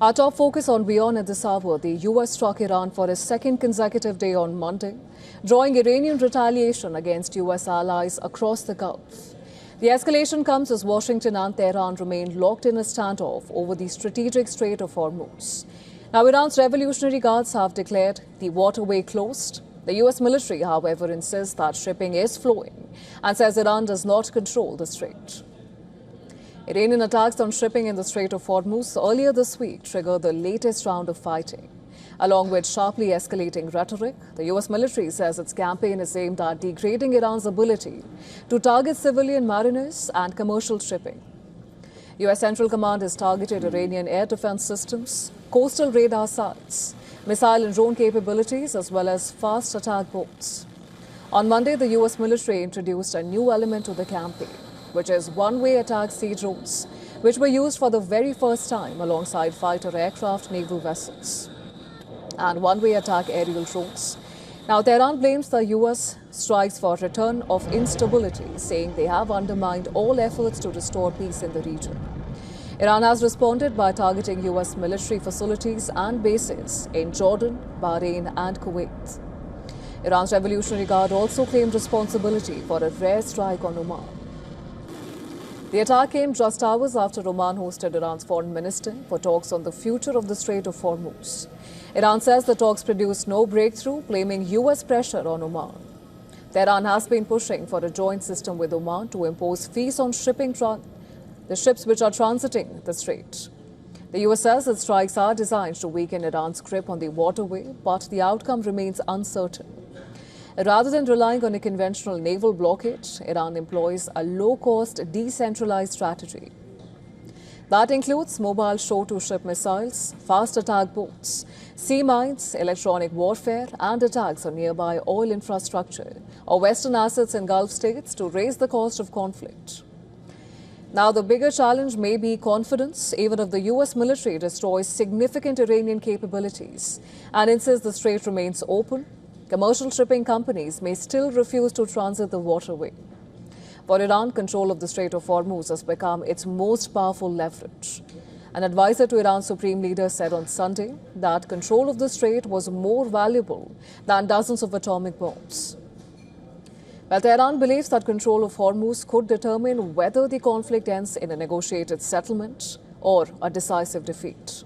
Our top focus on beyond at this hour, the US struck Iran for a second consecutive day on Monday, drawing Iranian retaliation against US allies across the Gulf. The escalation comes as Washington and Tehran remain locked in a standoff over the strategic Strait of Hormuz. Now, Iran's Revolutionary Guards have declared the waterway closed. The US military, however, insists that shipping is flowing and says Iran does not control the strait. Iranian attacks on shipping in the Strait of Hormuz earlier this week triggered the latest round of fighting. Along with sharply escalating rhetoric, the US military says its campaign is aimed at degrading Iran's ability to target civilian mariners and commercial shipping. US Central Command has targeted Iranian air defense systems, coastal radar sites, missile and drone capabilities, as well as fast attack boats. On Monday, the US military introduced a new element to the campaign, which is one-way attack sea drones, which were used for the very first time alongside fighter aircraft naval vessels, and one-way attack aerial drones. Now, Tehran blames the US strikes for return of instability, saying they have undermined all efforts to restore peace in the region. Iran has responded by targeting US military facilities and bases in Jordan, Bahrain, and Kuwait. Iran's Revolutionary Guard also claimed responsibility for a rare strike on Oman. The attack came just hours after Oman hosted Iran's foreign minister for talks on the future of the Strait of Hormuz. Iran says the talks produced no breakthrough, blaming US pressure on Oman. Tehran has been pushing for a joint system with Oman to impose fees on the ships which are transiting the strait. The US says its strikes are designed to weaken Iran's grip on the waterway, but the outcome remains uncertain. Rather than relying on a conventional naval blockade, Iran employs a low-cost, decentralized strategy. That includes mobile shore-to-ship missiles, fast attack boats, sea mines, electronic warfare, and attacks on nearby oil infrastructure or Western assets in Gulf states to raise the cost of conflict. Now, the bigger challenge may be confidence, even if the US military destroys significant Iranian capabilities and insists the strait remains open. Commercial shipping companies may still refuse to transit the waterway. For Iran, control of the Strait of Hormuz has become its most powerful leverage. An advisor to Iran's supreme leader said on Sunday that control of the strait was more valuable than dozens of atomic bombs. Well, Tehran believes that control of Hormuz could determine whether the conflict ends in a negotiated settlement or a decisive defeat.